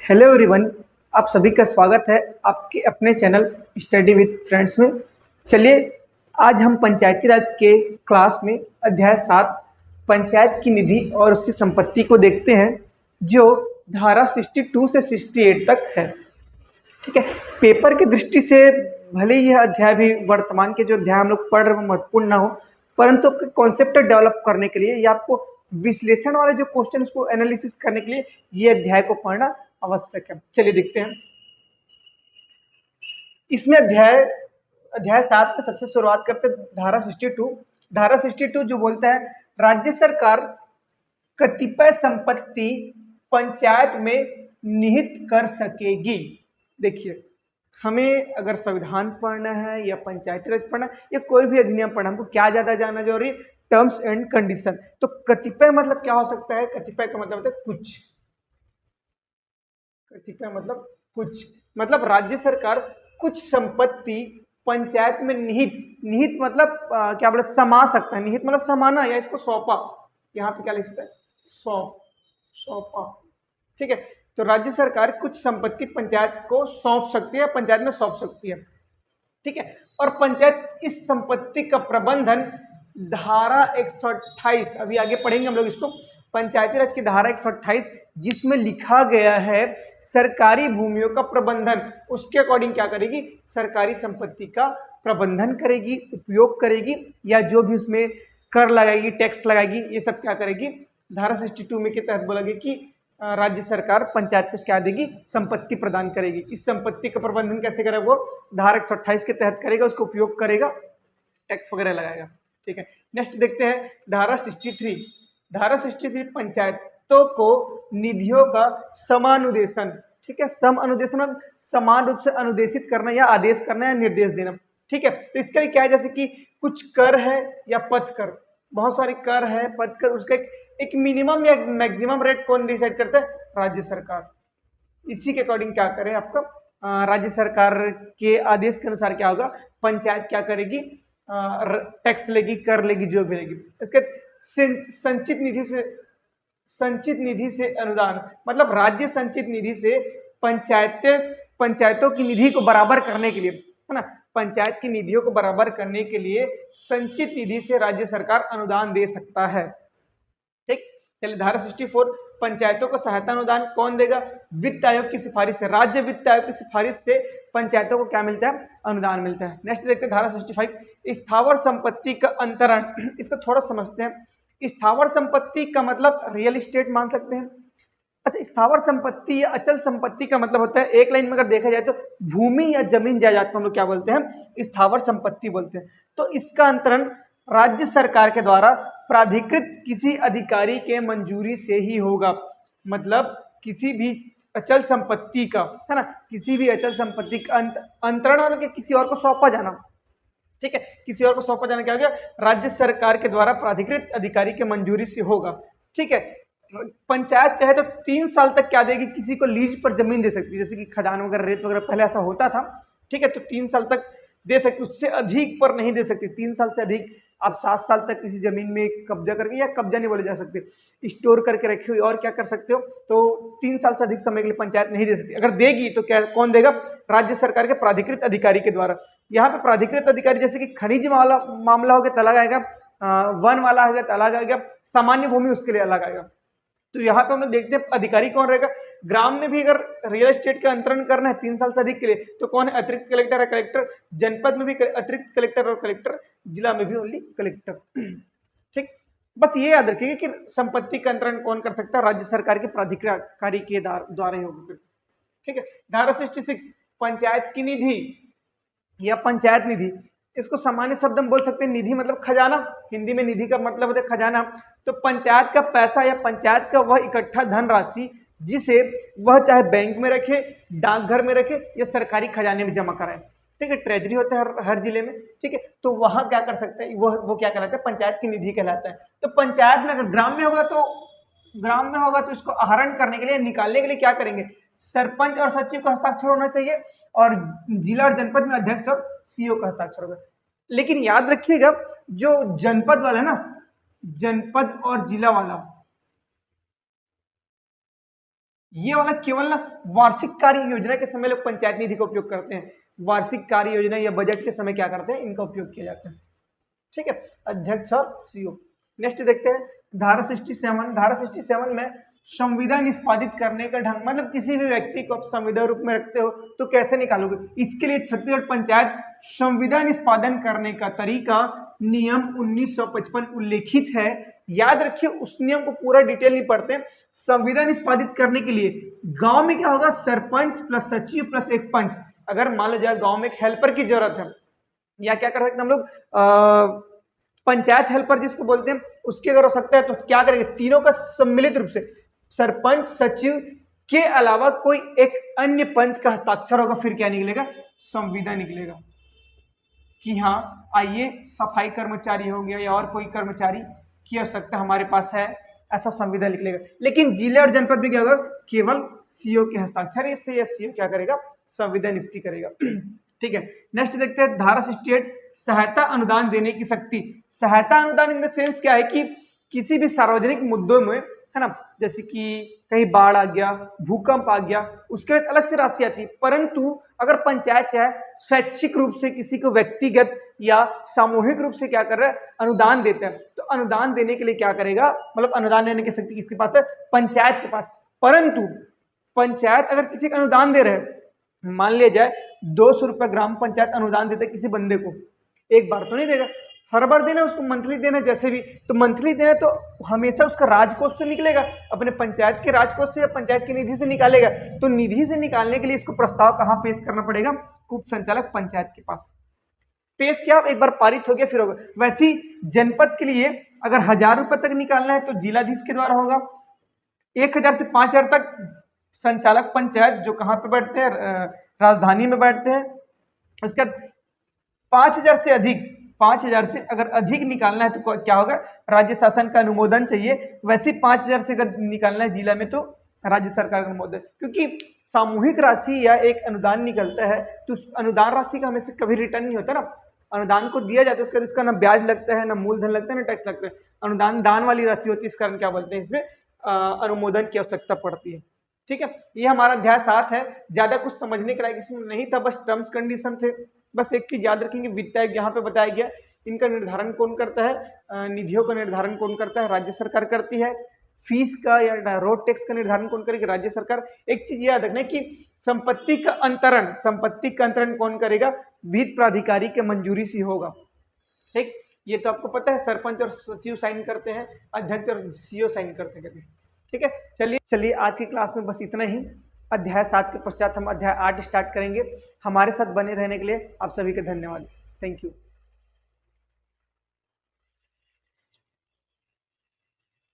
Hello everyone. आप सभी का स्वागत है आपके अपने चैनल स्टडी विद फ्रेंड्स में। चलिए आज हम पंचायती राज के क्लास में अध्याय 7 पंचायत की निधि और उसकी संपत्ति को देखते हैं, जो धारा 62 से 68 तक है। ठीक है। पेपर की दृष्टि से भले ही यह अध्याय भी वर्तमान के जो अध्याय हम लोग पढ़ रहे हैं महत्वपूर्ण ना हो, परंतु कॉन्सेप्ट डेवलप करने के लिए या आपको विश्लेषण वाले जो क्वेश्चन उसको एनालिसिस करने के लिए ये अध्याय को पढ़ना आवश्यक है। चलिए देखते हैं। इसमें अध्याय अध्याय 7 में सबसे शुरुआत करते हैं धारा 62। धारा 62 जो बोलता है राज्य सरकार कतिपय संपत्ति पंचायत में निहित कर सकेगी। देखिए, हमें अगर संविधान पढ़ना है या पंचायती राज पढ़ना या कोई भी अधिनियम पढ़ना, हमको क्या ज्यादा जानना जरूरी? Terms and condition. तो कतिपय मतलब क्या हो सकता है? कतिपय का मतलब होता है कुछ। कतिपय मतलब कुछ, मतलब राज्य सरकार कुछ संपत्ति पंचायत में निहित, निहित मतलब क्या बोले, समा सकता है। निहित मतलब समाना या इसको सौंपा। यहाँ पे क्या लिखता है? सौंप, सौंपा। ठीक है। तो राज्य सरकार कुछ संपत्ति पंचायत को सौंप सकती है, पंचायत में सौंप सकती है। ठीक है। और पंचायत इस संपत्ति का प्रबंधन धारा 128, अभी आगे पढ़ेंगे हम लोग इसको, पंचायती राज की धारा 128 जिसमें लिखा गया है सरकारी भूमियों का प्रबंधन, उसके अकॉर्डिंग क्या करेगी? सरकारी संपत्ति का प्रबंधन करेगी, उपयोग करेगी, या जो भी उसमें कर लगाएगी, टैक्स लगाएगी, ये सब क्या करेगी? धारा 62 में के तहत बोला गया कि राज्य सरकार पंचायत को क्या देगी? संपत्ति प्रदान करेगी। इस संपत्ति का प्रबंधन कैसे करेगा? वो धारा 128 के तहत करेगा, उसको उपयोग करेगा, टैक्स वगैरह लगाएगा। ठीक है। नेक्स्ट देखते हैं धारा 63। धारा 63 पंचायतों को निधियों का समानुदेशन। ठीक है। सम अनुदेशन समान रूप से अनुदेशित करना या आदेश करना या निर्देश देना। ठीक है। तो इसके लिए क्या है, जैसे कि कुछ कर है या पथ कर, बहुत सारे कर है, पथ कर, उसका एक मिनिमम या मैक्सिमम रेट कौन डिसाइड करता है? राज्य सरकार। इसी के अकॉर्डिंग क्या करें आपका राज्य सरकार के आदेश के अनुसार क्या होगा? पंचायत क्या करेगी? टैक्स लेगी, कर लेगी, जो भी लेगी। इसके संचित निधि से अनुदान, मतलब राज्य संचित निधि से पंचायतों की निधि को बराबर करने के लिए, है ना, पंचायत की निधियों को बराबर करने के लिए संचित निधि से राज्य सरकार अनुदान दे सकता है। ठीक। चलिए धारा 64 पंचायतों को सहायता अनुदान कौन देगा? वित्त आयोग की सिफारिश से, राज्य वित्त आयोग की सिफारिश से पंचायतों को क्या मिलता है? अनुदान मिलता है। नेक्स्ट देखते हैं धारा 65 स्थावर संपत्ति का अंतरण। इसको थोड़ा समझते हैं। स्थावर संपत्ति का मतलब रियल एस्टेट मान सकते हैं। अच्छा, स्थावर संपत्ति या अचल संपत्ति का मतलब होता है, एक लाइन में अगर देखा जाए तो भूमि या जमीन जायदाद को हम लोग क्या बोलते हैं? स्थावर संपत्ति बोलते हैं। तो इसका अंतरण राज्य सरकार के द्वारा प्राधिकृत किसी अधिकारी के मंजूरी से ही होगा। मतलब किसी भी अचल संपत्ति का, है ना, किसी भी अचल संपत्ति का अंतरण मतलब किसी और को सौंपा जाना। ठीक है। किसी और को सौंपा जाना क्या हो गया? राज्य सरकार के द्वारा प्राधिकृत अधिकारी के मंजूरी से होगा। ठीक है। पंचायत चाहे तो 3 साल तक क्या देगी? किसी को लीज पर जमीन दे सकती है, जैसे कि खदान वगैरह, रेत वगैरह, पहले ऐसा होता था। ठीक है। तो 3 साल तक दे सकती, उससे अधिक पर नहीं दे सकती। 3 साल से अधिक आप 7 साल तक किसी जमीन में कब्जा करके, या कब्जा नहीं बोले जा सकते, स्टोर करके रखी हुई, और क्या कर सकते हो, तो 3 साल से अधिक समय के लिए पंचायत नहीं दे सकती। अगर देगी तो क्या, कौन देगा? राज्य सरकार के प्राधिकृत अधिकारी के द्वारा। यहाँ पे प्राधिकृत अधिकारी जैसे कि खनिज वाला मामला हो गया तो अलग आएगा, वन वाला हो गया तो अलग आएगा, सामान्य भूमि उसके लिए अलग आएगा। तो यहाँ पे हम लोग देखते हैं अधिकारी कौन रहेगा। ग्राम में भी अगर रियल एस्टेट का अंतरण करना है 3 साल से अधिक के लिए तो कौन है? अतिरिक्त कलेक्टर है, कलेक्टर। जनपद में भी अतिरिक्त कलेक्टर और कलेक्टर, जिला में भी ओनली कलेक्टर। ठीक। बस ये याद रखिएगा कि संपत्ति का अंतरण कौन कर सकता है? राज्य सरकार के प्राधिकारी के द्वारा ही होगा। ठीक है। धारा 66 पंचायत की निधि या पंचायत निधि, इसको सामान्य शब्द में बोल सकते हैं निधि मतलब खजाना। हिंदी में निधि का मतलब होता है खजाना। तो पंचायत का पैसा या पंचायत का वह इकट्ठा धनराशि जिसे वह चाहे बैंक में रखे, डाकघर में रखे, या सरकारी खजाने में जमा कराए। ठीक है। ट्रेजरी होता है हर जिले में। ठीक है। तो वहां क्या कर सकते हैं? वो क्या कहलाता है? पंचायत की निधि कहलाता है। तो पंचायत में अगर ग्राम में होगा तो इसको आहरण करने के लिए, निकालने के लिए क्या करेंगे? सरपंच और सचिव का हस्ताक्षर होना चाहिए, और जिला और जनपद में अध्यक्ष और सीओ का हस्ताक्षर होगा। लेकिन याद रखिएगा, जो जनपद वाला ना, जनपद और जिला वाला, ये वाला केवल ना वार्षिक कार्य योजना के समय लोग पंचायत निधि का उपयोग करते हैं। वार्षिक कार्य योजना या बजट के समय क्या करते हैं, इनका उपयोग किया जाता है। ठीक है, अध्यक्ष और सीओ। नेक्स्ट देखते हैं धारा 67। धारा 67 में संविदा निष्पादित करने का ढंग, मतलब किसी भी व्यक्ति को आप संविदा रूप में रखते हो तो कैसे निकालोगे, इसके लिए छत्तीसगढ़ पंचायत संविदा निष्पादन करने का तरीका नियम 1955 उल्लेखित है। याद रखिए, उस नियम को पूरा डिटेल नहीं पढ़ते। संविदा निष्पादित करने के लिए गांव में क्या होगा, सरपंच प्लस सचिव प्लस एक पंच। अगर मान लो जाए गांव में एक हेल्पर की जरूरत है, या क्या कर सकते हैं हम लोग, पंचायत हेल्पर जिसको बोलते हैं, उसकी अगर हो सकता है तो क्या करेंगे, तीनों का सम्मिलित रूप से सरपंच सचिव के अलावा कोई एक अन्य पंच का हस्ताक्षर होगा, फिर क्या निकलेगा, संविदा निकलेगा कि हाँ आइए सफाई कर्मचारी हो गया या और कोई कर्मचारी की आवश्यकता हमारे पास है, ऐसा संविदा निकलेगा। लेकिन जिले और जनपद में क्या होगा, केवल सीओ के हस्ताक्षर, इससे यह सीओ क्या करेगा, संविदा नियुक्ति करेगा। ठीक है, नेक्स्ट देखते हैं धारा 68 सहायता अनुदान देने की शक्ति। सहायता अनुदान इन द सेंस क्या है कि किसी भी सार्वजनिक मुद्दों में, है ना, जैसे कि कहीं बाढ़ आ गया, भूकंप आ गया, उसके लिए अलग से राशि आती है। परंतु अगर पंचायत चाहे स्वैच्छिक रूप से किसी को व्यक्तिगत या सामूहिक रूप से क्या कर रहा है, अनुदान देता है, तो अनुदान देने के लिए क्या करेगा, मतलब अनुदान देने की शक्ति किसके पास है, पंचायत के पास। परंतु पंचायत अगर किसी का अनुदान दे रहे हैं, मान लिया जाए 200 रुपए ग्राम पंचायत अनुदान देता है किसी बंदे को, एक बार तो नहीं देगा, हर बार देना, उसको मंथली देना, जैसे भी, तो मंथली देना तो हमेशा उसका राजकोष से निकलेगा, अपने पंचायत के राजकोष से या पंचायत की निधि से निकालेगा। तो निधि से निकालने के लिए इसको प्रस्ताव कहाँ पेश करना पड़ेगा, उप संचालक पंचायत के पास पेश किया, एक बार पारित हो गया फिर होगा। वैसे जनपद के लिए अगर 1000 रुपए तक निकालना है तो जिलाधीश के द्वारा होगा, 1000 से 5000 तक संचालक पंचायत जो कहाँ पे बैठते हैं, राजधानी में बैठते हैं। उसके बाद 5000 से अधिक, 5000 से अगर अधिक निकालना है तो क्या होगा, राज्य शासन का अनुमोदन चाहिए। वैसे 5000 से अगर निकालना है जिला में तो राज्य सरकार का अनुमोदन, क्योंकि सामूहिक राशि या एक अनुदान निकलता है तो उस अनुदान राशि का हमेशा कभी रिटर्न नहीं होता ना, अनुदान को दिया जाता है उसका इसका ना ब्याज लगता है, ना मूलधन लगता है, ना टैक्स लगता है, अनुदान दान वाली राशि होती है, इस कारण क्या बोलते हैं, इसमें अनुमोदन की आवश्यकता पड़ती है। ठीक है, ये हमारा अध्याय 7 है। ज्यादा कुछ समझने के लायक इसमें नहीं था, बस टर्म्स कंडीशन थे। बस एक चीज याद रखेंगे, वित्त आयोग यहाँ पे बताया गया, इनका निर्धारण कौन करता है, निधियों का निर्धारण कौन करता है, राज्य सरकार करती है। फीस का या रोड टैक्स का निर्धारण कौन करेगी, राज्य सरकार। एक चीज याद रखना कि संपत्ति का अंतरण कौन करेगा, वित्त प्राधिकारी के मंजूरी से होगा। ठीक, ये तो आपको पता है, सरपंच और सचिव साइन करते हैं, अध्यक्ष और सीओ साइन करते हैं। ठीक है, चलिए आज की क्लास में बस इतना ही। अध्याय 7 के पश्चात हम अध्याय 8 स्टार्ट करेंगे। हमारे साथ बने रहने के लिए आप सभी का धन्यवाद। Thank you.